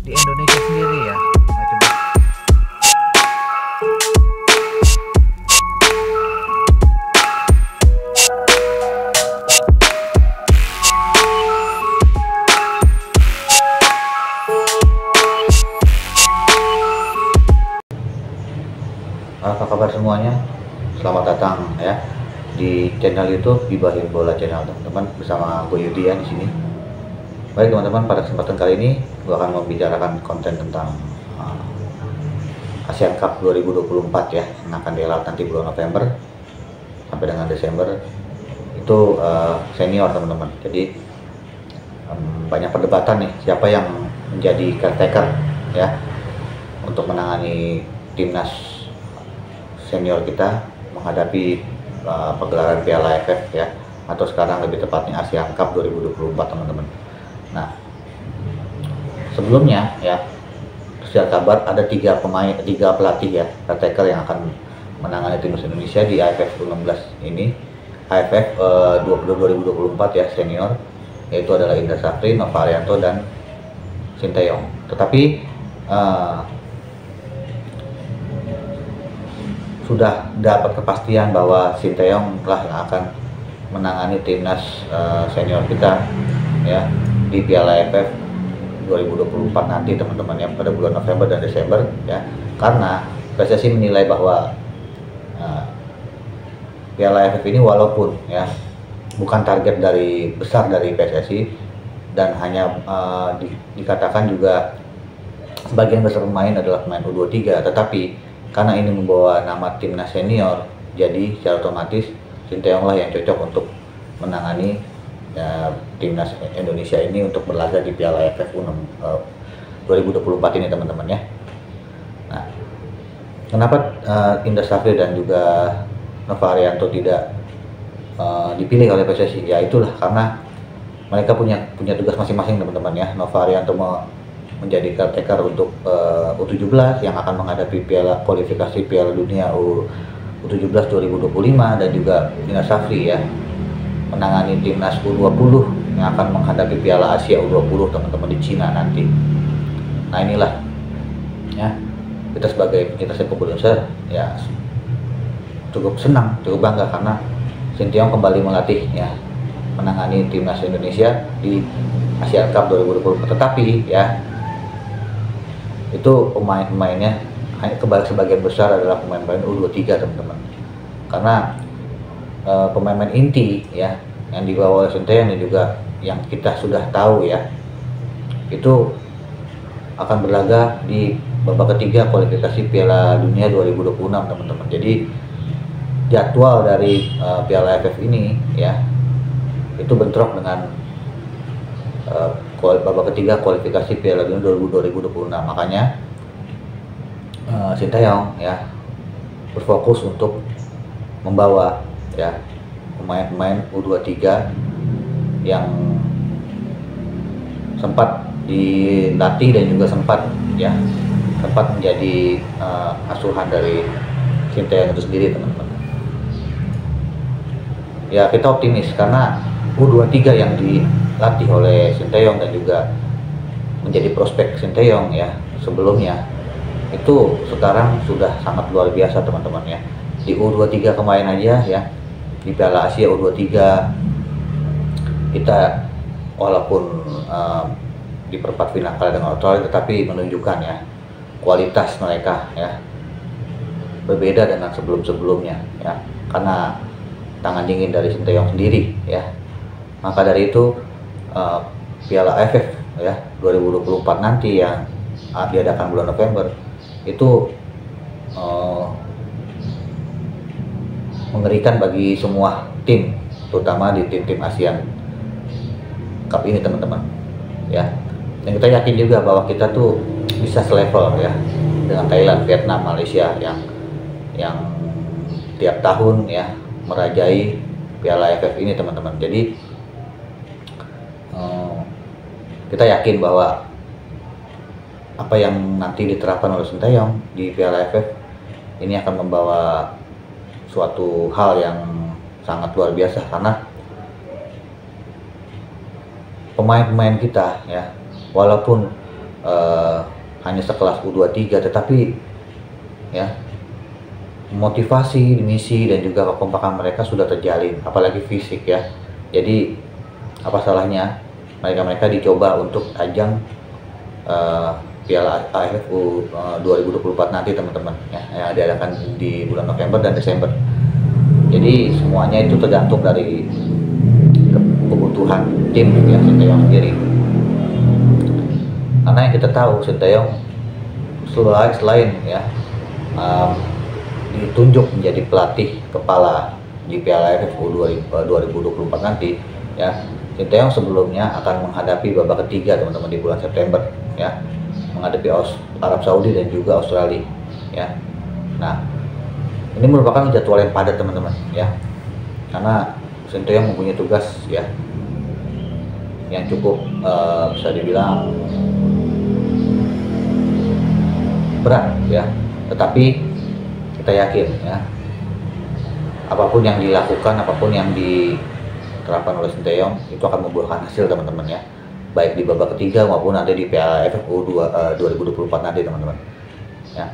di Indonesia sendiri ya. Nah, coba. Apa kabar semuanya? Selamat datang ya di channel YouTube Gibahin Bola Channel, teman-teman, bersama gue Yudi ya di sini. Baik teman-teman, pada kesempatan kali ini gue akan membicarakan konten tentang Asian Cup 2024 ya, yang akan dihelat nanti bulan November sampai dengan Desember. Itu senior teman-teman. Jadi banyak perdebatan nih siapa yang menjadi caretaker ya untuk menangani timnas senior kita menghadapi pegelaran Piala AFF ya, atau sekarang lebih tepatnya Asian Cup 2024 teman-teman. Nah, sebelumnya ya, secara kabar ada tiga pelatih ya, caretaker yang akan menangani timnas Indonesia di AFF U16 ini, AFF 2024 ya senior, yaitu adalah Indra Safri, Nova Arianto, dan Sinteyong. Tetapi sudah dapat kepastian bahwa Sinteyong lah yang akan menangani timnas senior kita ya di Piala AFF 2024 nanti teman-teman ya, pada bulan November dan Desember ya, karena PSSI menilai bahwa Piala AFF ini walaupun ya bukan target besar dari PSSI dan hanya dikatakan juga sebagian besar pemain adalah pemain U23, tetapi karena ini membawa nama timnas senior, jadi secara otomatis Sinteyong lah yang cocok untuk menangani timnas Indonesia ini untuk berlaga di Piala AFF 2024 ini teman-teman ya. Nah, kenapa Indra Safri dan juga Nova Arianto tidak dipilih oleh PSSI? Ya itulah karena mereka punya tugas masing-masing teman-teman ya. Nova Arianto menjadi caretaker untuk U17 yang akan menghadapi kualifikasi Piala Dunia U17 2025, dan juga Indra Safri ya menangani timnas U20 yang akan menghadapi Piala Asia U20 teman-teman di Cina nanti. Nah inilah ya, kita sebagai pecinta sepak bola Indonesia ya cukup senang, cukup bangga karena Sinteyong kembali melatih ya, menangani timnas Indonesia di Asian Cup 2024. Tetapi ya itu pemain-pemainnya hanya sebagian besar adalah pemain-pemain U23 teman-teman, karena pemain-pemain inti ya yang dibawa oleh Sinteyong dan juga yang kita sudah tahu ya itu akan berlaga di babak ketiga kualifikasi Piala Dunia 2026 teman-teman. Jadi jadwal dari Piala AFF ini ya itu bentrok dengan babak ketiga kualifikasi Piala Dunia 2026. Makanya Sinteyong ya berfokus untuk membawa ya pemain-pemain U23 yang sempat dilatih dan juga sempat menjadi asuhan dari Sinteyong itu sendiri teman-teman. Ya kita optimis karena U23 yang dilatih oleh Sinteyong dan juga menjadi prospek Sinteyong ya sebelumnya itu sekarang sudah sangat luar biasa teman-teman ya. Di U23 kemarin aja ya, di Piala Asia U23 kita walaupun di perempat final kalah dengan Australia, tetapi menunjukkan ya kualitas mereka ya berbeda dengan sebelum-sebelumnya ya, karena tangan dingin dari Sinteyong sendiri ya. Maka dari itu Piala AFF ya 2024 nanti yang diadakan bulan November itu mengerikan bagi semua tim, terutama di tim-tim ASEAN Cup ini teman-teman ya. Dan kita yakin juga bahwa kita tuh bisa selevel ya dengan Thailand, Vietnam, Malaysia yang tiap tahun ya merajai Piala AFF ini teman-teman. Jadi kita yakin bahwa apa yang nanti diterapkan oleh Sinteyong di Piala AFF ini akan membawa suatu hal yang sangat luar biasa, karena pemain-pemain kita ya walaupun eh, hanya sekelas U23, tetapi ya motivasi, misi dan juga kekompakan mereka sudah terjalin, apalagi fisik ya. Jadi apa salahnya mereka dicoba untuk ajang Piala AFF 2024 nanti teman-teman ya, yang diadakan di bulan November dan Desember. Jadi semuanya itu tergantung dari kebutuhan tim ya Sinteyong sendiri. Karena yang kita tahu Sinteyong selain ya ditunjuk menjadi pelatih kepala di Piala AFF 2024 nanti ya, Sinteyong sebelumnya akan menghadapi babak ketiga teman-teman di bulan September ya, menghadapi Arab Saudi dan juga Australia ya. Nah, ini merupakan jadwal yang padat teman-teman ya, karena Sinteyong mempunyai tugas ya yang cukup bisa dibilang berat ya, tetapi kita yakin ya apapun yang dilakukan, apapun yang diterapkan oleh Sinteyong itu akan membuahkan hasil teman-teman ya, baik di babak ketiga maupun nanti di Piala AFF 2024 nanti teman-teman ya.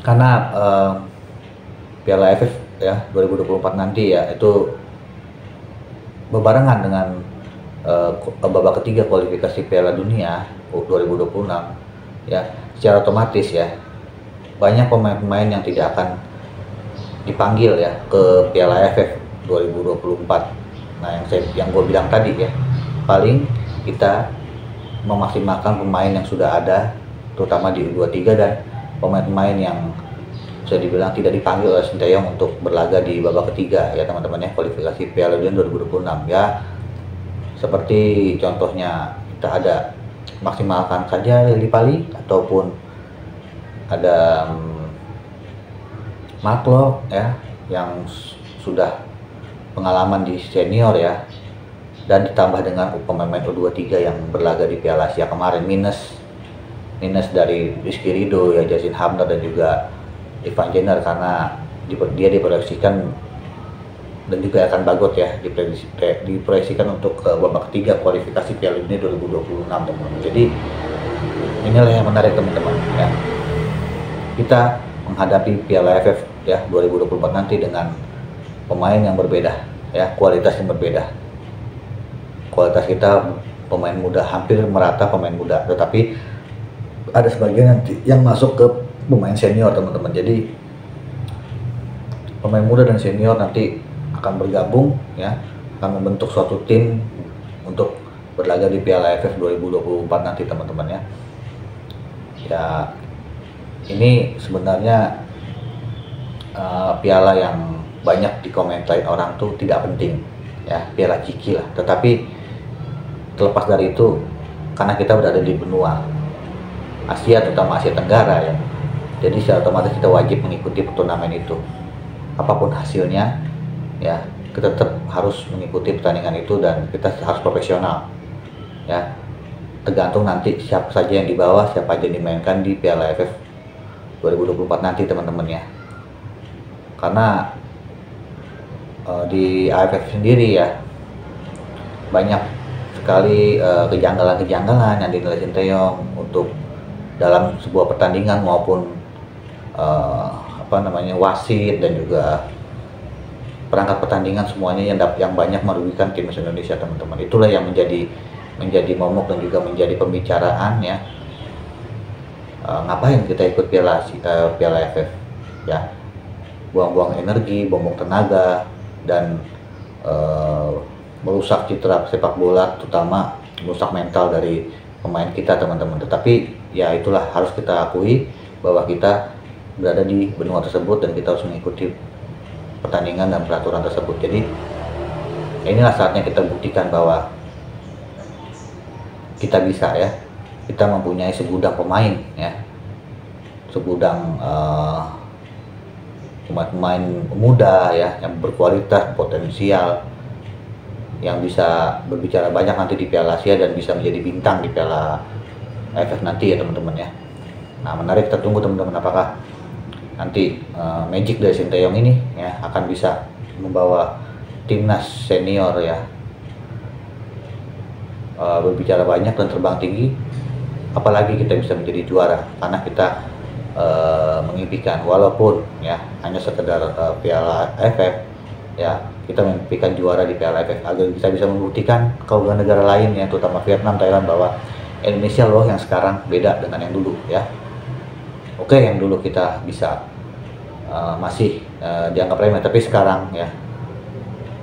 Karena Piala AFF ya 2024 nanti ya itu berbarengan dengan babak ketiga kualifikasi Piala Dunia 2026 ya, secara otomatis ya banyak pemain-pemain yang tidak akan dipanggil ya ke Piala AFF 2024. Nah, yang gue bilang tadi ya, paling kita memaksimalkan pemain yang sudah ada, terutama di U23 dan pemain-pemain yang bisa dibilang tidak dipanggil oleh Sinteyong untuk berlaga di babak ketiga ya teman-teman ya, kualifikasi Piala Dunia 2026 ya. Seperti contohnya kita ada maksimalkan saja Lili Pali ataupun ada Mark Locke ya yang sudah pengalaman di senior ya, dan ditambah dengan pemain U23 yang berlaga di Piala Asia kemarin, minus dari Rizky Ridho ya, Jasin Hamdan dan juga Ivan Jenner, karena dia diproyeksikan dan juga akan Bagot ya diproyeksikan untuk babak ketiga kualifikasi Piala Dunia 2026 teman-teman. Jadi inilah yang menarik teman-teman ya, kita menghadapi Piala AFF ya 2024 nanti dengan pemain yang berbeda ya, kualitas yang berbeda. Kualitas kita pemain muda hampir merata pemain muda, tetapi ada sebagian yang masuk ke pemain senior teman-teman. Jadi pemain muda dan senior nanti akan bergabung ya, akan membentuk suatu tim untuk berlaga di Piala AFF 2024 nanti teman-teman ya. Ya ini sebenarnya piala yang banyak dikomentarin orang tuh tidak penting ya, piala ciki lah. Tetapi terlepas dari itu, karena kita berada di benua Asia, terutama Asia Tenggara ya, jadi secara otomatis kita wajib mengikuti turnamen itu. Apapun hasilnya ya, kita tetap harus mengikuti pertandingan itu dan kita harus profesional ya. Tergantung nanti siapa saja yang dibawa, siapa aja yang dimainkan di Piala AFF 2024 nanti teman-teman ya. Karena di AFF sendiri ya banyak sekali kejanggalan-kejanggalan yang dinilai Sinteyong untuk dalam sebuah pertandingan maupun wasit dan juga perangkat pertandingan, semuanya yang banyak merugikan timnas Indonesia teman-teman. Itulah yang menjadi momok dan juga menjadi pembicaraan ya. Ngapain kita ikut Piala AFF ya, buang-buang energi, buang-buang tenaga, dan merusak citra sepak bola, terutama merusak mental dari pemain kita teman-teman. Tetapi ya itulah, harus kita akui bahwa kita berada di benua tersebut dan kita harus mengikuti pertandingan dan peraturan tersebut. Jadi inilah saatnya kita buktikan bahwa kita bisa ya, kita mempunyai segudang pemain ya, segudang pemain muda ya yang berkualitas, potensial, yang bisa berbicara banyak nanti di Piala Asia dan bisa menjadi bintang di Piala AFF nanti ya teman-teman ya. Nah, menarik, kita tunggu teman-teman apakah nanti magic dari Sinteyong ini ya akan bisa membawa timnas senior ya berbicara banyak dan terbang tinggi apalagi kita bisa menjadi juara, karena kita mengimpikan, walaupun ya hanya sekedar Piala AFF, ya kita mengimpikan juara di Piala AFF agar kita bisa membuktikan ke negara lain ya, terutama Vietnam, Thailand, bahwa Indonesia loh yang sekarang beda dengan yang dulu ya. Oke, yang dulu kita bisa masih dianggap remeh, tapi sekarang ya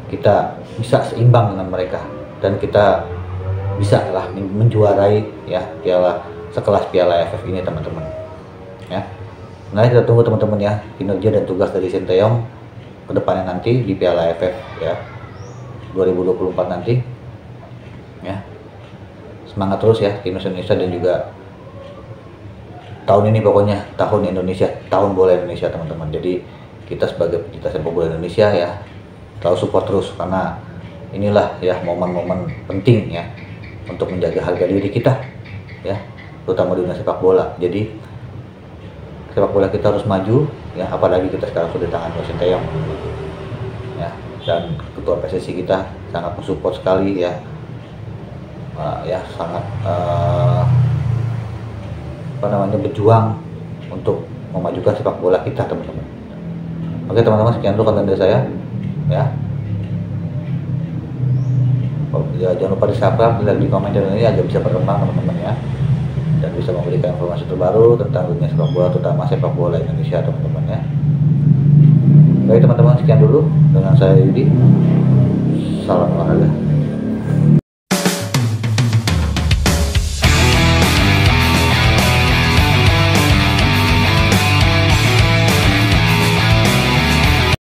kita bisa seimbang dengan mereka, dan kita bisa lah menjuarai ya piala sekelas Piala AFF ini teman-teman ya. Nah, kita tunggu teman-teman ya kinerja dan tugas dari Sinteyong ke depannya nanti di Piala AFF ya 2024 nanti ya. Semangat terus ya timnas Indonesia, dan juga tahun ini pokoknya tahun Indonesia, tahun bola Indonesia teman-teman. Jadi kita sebagai pecinta sepak bola Indonesia ya selalu support terus, karena inilah ya momen-momen penting ya untuk menjaga harga diri kita ya, terutama di dunia sepak bola. Jadi sepak bola kita harus maju ya, apalagi kita sekarang sudah tangan Sinteyong ya, dan ketua PSSI kita sangat mensupport sekali ya, ya sangat berjuang untuk memajukan sepak bola kita teman-teman. Oke teman-teman, sekian dulu konten dari saya ya. Jangan lupa di-subscribe dan di komen channel ini agar bisa berkembang teman-teman ya, dan bisa memberikan informasi terbaru tentang dunia sepak bola, terutama sepak bola Indonesia teman-teman ya. Baik teman-teman, sekian dulu dengan saya Yudi. Salam olahraga.